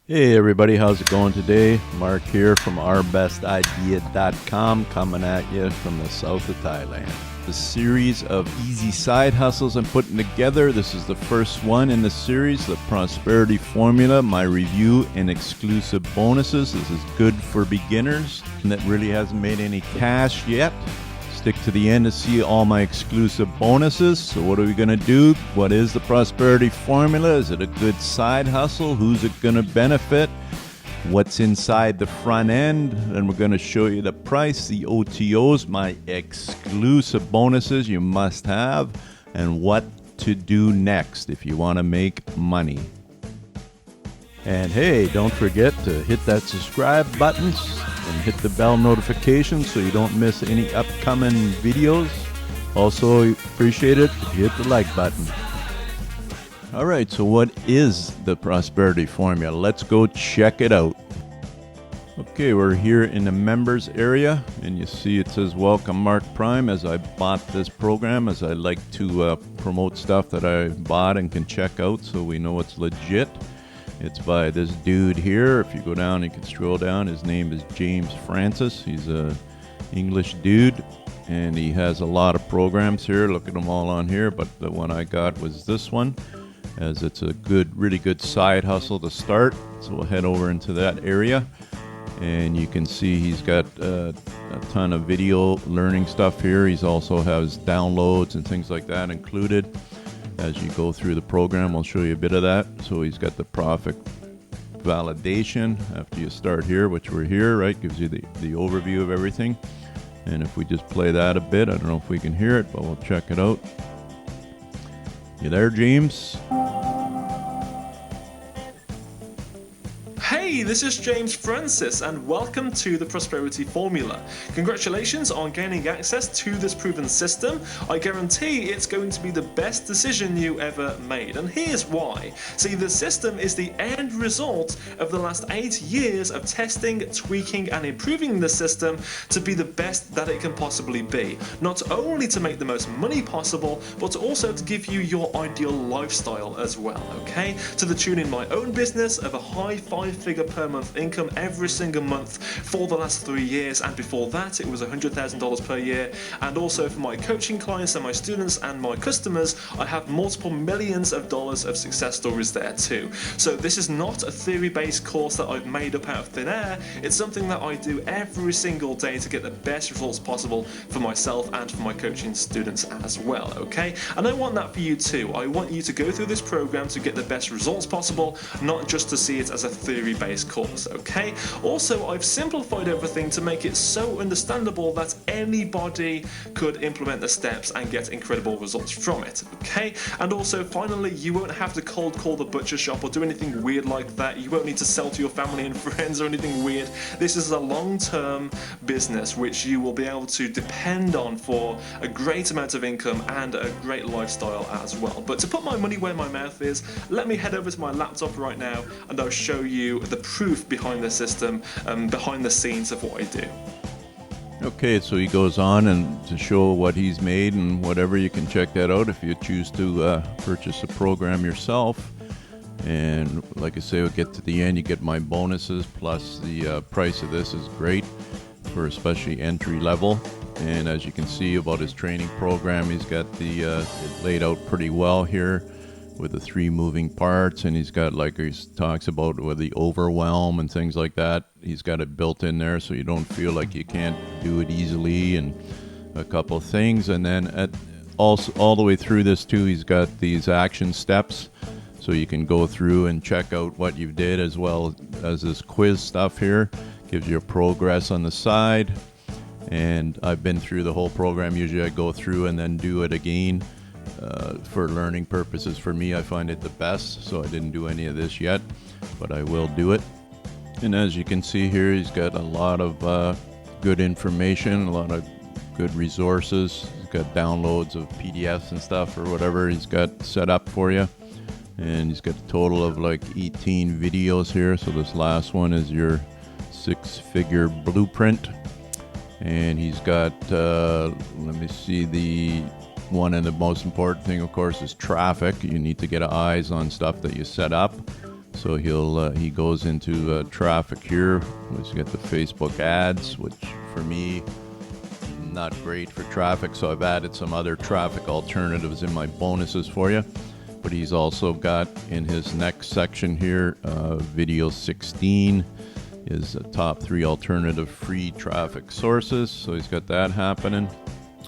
Hey everybody, how's it going today? Mark here from ourbestidea.com, coming at you from the south of Thailand. The series of easy side hustles I'm putting together. This is the first one in the series, the Prosperity Formula, my review and exclusive bonuses. This is good for beginners that really hasn't made any cash yet. Stick to the end to see all my exclusive bonuses. So what are we going to do? What is the Prosperity Formula? Is it a good side hustle? Who's it going to benefit? What's inside the front end? And we're going to show you the price, the OTOs, my exclusive bonuses you must have, and what to do next if you want to make money. And hey, don't forget to hit that subscribe button and hit the bell notification so you don't miss any upcoming videos. Also appreciate it if you hit the like button. All right, so what is the Prosperity Formula? Let's go check it out. Okay, we're here in the members area, and you see it says welcome Mark Prime, as I bought this program, as I like to promote stuff that I bought and can check out so we know it's legit. It's by this dude here. If you go down, you can scroll down. His name is James Francis. He's a English dude, and he has a lot of programs here. Look at them all on here, but the one I got was this one, as it's a good, really good side hustle to start. So we'll head over into that area, and you can see he's got a ton of video learning stuff here. He's also has downloads and things like that included. As you go through the program, I'll show you a bit of that. So he's got the profit validation after you start here, which we're here, right? Gives you the overview of everything. And if we just play that a bit, I don't know if we can hear it, but we'll check it out. You there, James? Hey, this is James Francis, and welcome to the Prosperity Formula. Congratulations on gaining access to this proven system. I guarantee it's going to be the best decision you ever made, and here's why. See, the system is the end result of the last 8 years of testing, tweaking, and improving the system to be the best that it can possibly be. Not only to make the most money possible, but also to give you your ideal lifestyle as well, okay? To the tune in my own business of a high five-figure per month income every single month for the last 3 years, and before that it was $100,000 per year. And also for my coaching clients and my students and my customers, I have multiple millions of dollars of success stories there too. So this is not a theory-based course that I've made up out of thin air. It's something that I do every single day to get the best results possible for myself and for my coaching students as well, okay? And I want that for you too. I want you to go through this program to get the best results possible, not just to see it as a theory-based course, okay? Also, I've simplified everything to make it so understandable that anybody could implement the steps and get incredible results from it, okay? And also, finally, you won't have to cold call the butcher shop or do anything weird like that. You won't need to sell to your family and friends or anything weird. This is a long-term business which you will be able to depend on for a great amount of income and a great lifestyle as well. But to put my money where my mouth is, let me head over to my laptop right now and I'll show you the proof behind the system, behind the scenes of what I do. Okay, so he goes on and to show what he's made and whatever. You can check that out if you choose to purchase a program yourself. And like I say, we'll get to the end, you get my bonuses, plus the price of this is great for especially entry level. And as you can see about his training program, he's got the it laid out pretty well here with the 3 moving parts, and he's got, like he talks about, with the overwhelm and things like that. He's got it built in there so you don't feel like you can't do it easily, and a couple of things. And then also all the way through this too, he's got these action steps so you can go through and check out what you did, as well as this quiz stuff here. Gives you a progress on the side. And I've been through the whole program. Usually I go through and then do it again. For learning purposes, for me, I find it the best, so I didn't do any of this yet, but I will do it. And as you can see here, he's got a lot of good information, a lot of good resources. He's got downloads of PDFs and stuff or whatever he's got set up for you. And he's got a total of like 18 videos here. So this last one is your 6-figure blueprint. And he's got, let me see, the one and the most important thing, of course, is traffic. You need to get eyes on stuff that you set up. So he goes into traffic here. He's got the Facebook ads, which for me, not great for traffic. So I've added some other traffic alternatives in my bonuses for you. But he's also got in his next section here, video 16 is the top 3 alternative free traffic sources. So he's got that happening.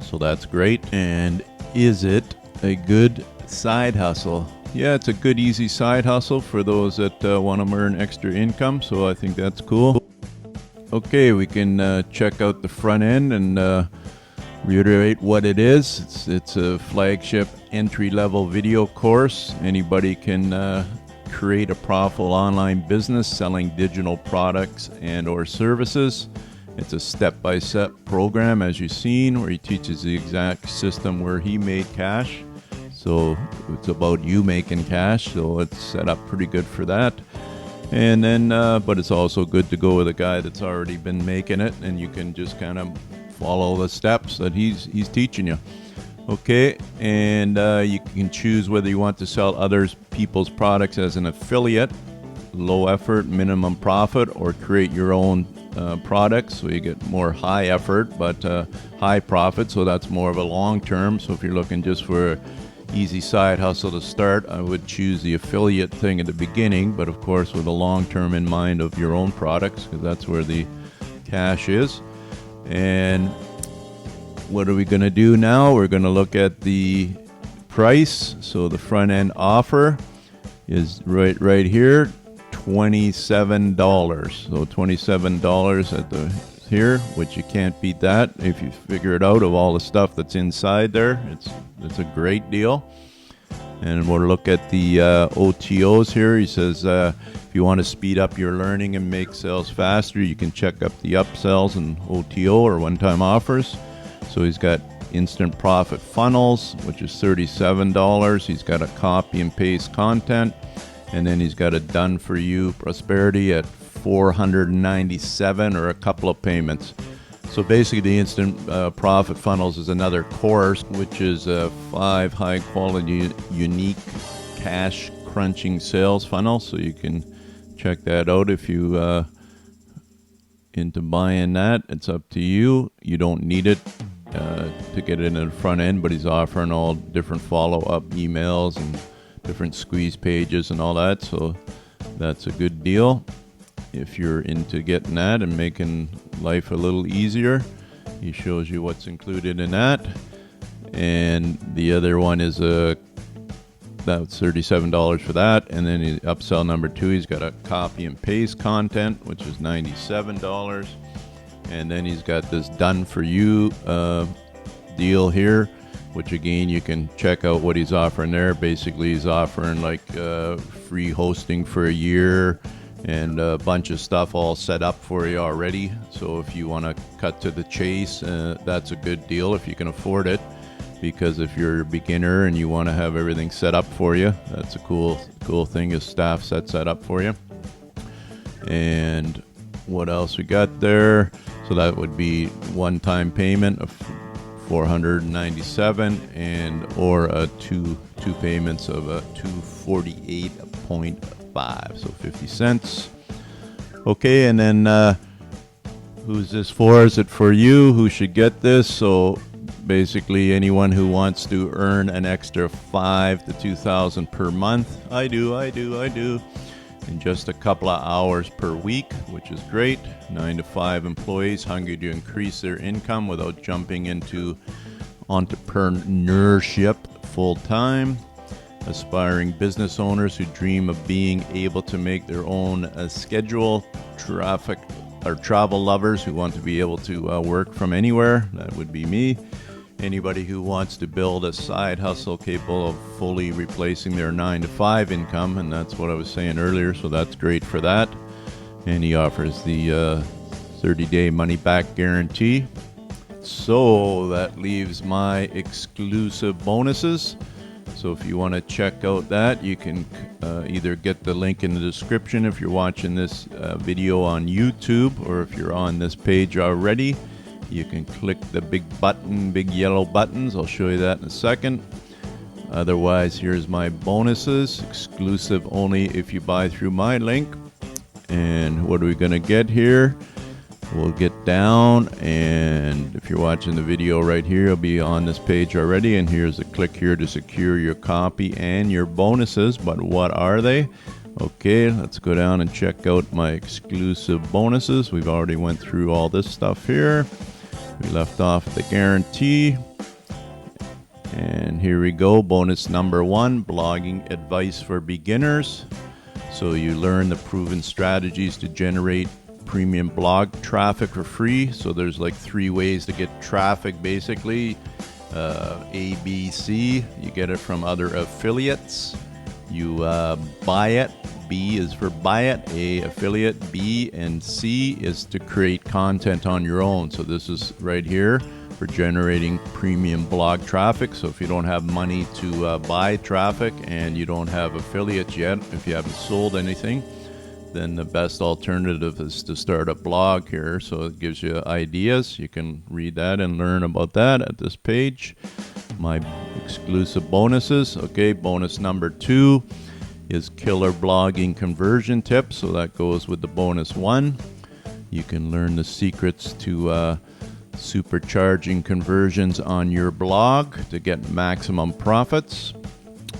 So that's great. And is it a good side hustle? Yeah, it's a good, easy side hustle for those that want to earn extra income. So I think that's cool. Okay, we can check out the front end and reiterate what it is. It's a flagship entry-level video course. Anybody can create a profitable online business selling digital products and or services. It's a step-by-step program, as you've seen, where he teaches the exact system where he made cash. So it's about you making cash, so it's set up pretty good for that. And then, but it's also good to go with a guy that's already been making it, and you can just kind of follow the steps that he's teaching you. Okay, and you can choose whether you want to sell other people's products as an affiliate, low effort, minimum profit, or create your own products, so you get more high effort but high profit. So that's more of a long term. So if you're looking just for an easy side hustle to start, I would choose the affiliate thing at the beginning, but of course with a long term in mind of your own products, because that's where the cash is. And what are we going to do now? We're going to look at the price. So the front end offer is right here, $27. So $27 at the here, which you can't beat that if you figure it out of all the stuff that's inside there. It's a great deal. And we'll look at the OTOs here. He says if you want to speed up your learning and make sales faster, you can check up the upsells and OTO or one-time offers. So he's got instant profit funnels, which is $37. He's got a copy and paste content, and then he's got a done for you prosperity at $497 or a couple of payments. So basically the instant profit funnels is another course, which is 5 high quality unique cash crunching sales funnels. So you can check that out if you into buying that. It's up to you. You don't need it to get it in the front end, but he's offering all different follow-up emails and different squeeze pages and all that. So that's a good deal if you're into getting that and making life a little easier. He shows you what's included in that. And the other one is that's $37 for that. And then upsell number 2, he's got a copy and paste content, which is $97. And then he's got this done for you deal here, which again you can check out what he's offering there. Basically he's offering like free hosting for a year and a bunch of stuff all set up for you already. So if you want to cut to the chase, that's a good deal if you can afford it, because if you're a beginner and you want to have everything set up for you, that's a cool thing. His staff sets that up for you. And what else we got there? So that would be one-time payment of $497 and or two payments of $248.5, so 50 cents. Okay, and then who's this for? Is it for you? Who should get this? So basically anyone who wants to earn an extra $5,000 to $2,000 per month. I do. In just a couple of hours per week, which is great. 9 to 5 employees hungry to increase their income without jumping into entrepreneurship full time. Aspiring business owners who dream of being able to make their own schedule. Travel lovers who want to be able to work from anywhere. That would be me. Anybody who wants to build a side hustle capable of fully replacing their 9 to 5 income, and that's what I was saying earlier, so that's great for that. And he offers the 30-day money-back guarantee. So that leaves my exclusive bonuses. So if you want to check out that, you can either get the link in the description if you're watching this video on YouTube, or if you're on this page already, you can click the big yellow buttons. I'll show you that in a second. Otherwise, here's my bonuses, exclusive only if you buy through my link. And what are we going to get here? We'll get down, and if you're watching the video right here, it'll be on this page already. And here's a click here to secure your copy and your bonuses. But what are they? Okay, let's go down and check out my exclusive bonuses. We've already went through all this stuff here. We left off the guarantee. And here we go. Bonus number 1, blogging advice for beginners. So you learn the proven strategies to generate premium blog traffic for free. So there's like 3 ways to get traffic basically. A, B, C. You get it from other affiliates. You buy it. B is for buy it. A, affiliate. B and C is to create content on your own. So this is right here for generating premium blog traffic. So if you don't have money to buy traffic and you don't have affiliates yet, if you haven't sold anything, then the best alternative is to start a blog here. So it gives you ideas. You can read that and learn about that at this page. My exclusive bonuses. Okay, bonus number 2 is killer blogging conversion tips. So that goes with the bonus 1. You can learn the secrets to supercharging conversions on your blog to get maximum profits.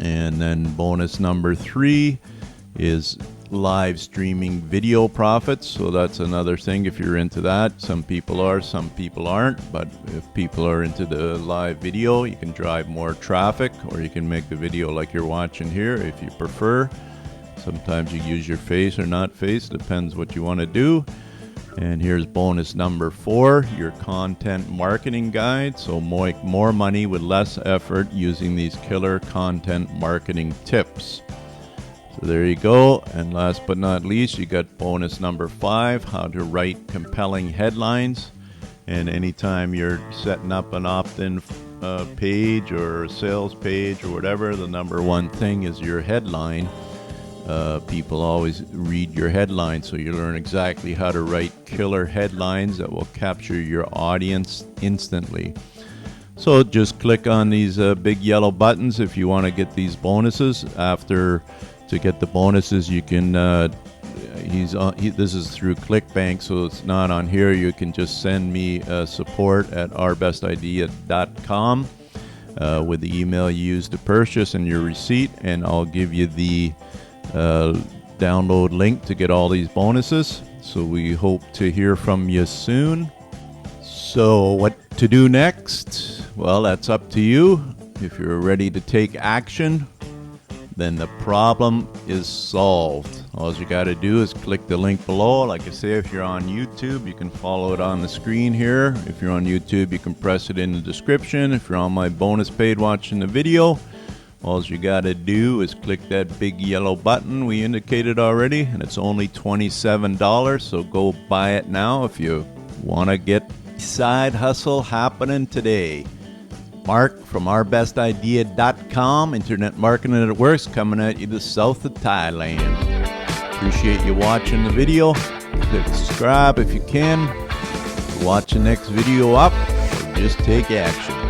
And then bonus number 3 is live streaming video profits. So that's another thing if you're into that. Some people are, some people aren't. But if people are into the live video, you can drive more traffic, or you can make the video like you're watching here if you prefer. Sometimes you use your face or not face, depends what you want to do. And here's bonus number 4, your content marketing guide. So make more money with less effort using these killer content marketing tips. So there you go. And last but not least, you got bonus number 5, how to write compelling headlines. And anytime you're setting up an opt-in page or a sales page or whatever, the number 1 thing is your headline. People always read your headline, so you learn exactly how to write killer headlines that will capture your audience instantly. So just click on these big yellow buttons if you want to get these bonuses. To get the bonuses, you can this is through ClickBank, so it's not on here. You can just send me support at ourbestidea.com with the email you used to purchase and your receipt, and I'll give you the download link to get all these bonuses. So we hope to hear from you soon. So what to do next? Well, that's up to you. If you're ready to take action, then the problem is solved. All you got to do is click the link below. Like I say, if you're on YouTube, you can follow it on the screen here. If you're on YouTube, you can press it in the description. If you're on my bonus page watching the video, all you got to do is click that big yellow button we indicated already, and it's only $27. So go buy it now if you want to get side hustle happening today. Mark from ourbestidea.com, internet marketing that works, coming at you the south of Thailand. Appreciate you watching the video. Click subscribe if you can. Watch the next video up, or just take action.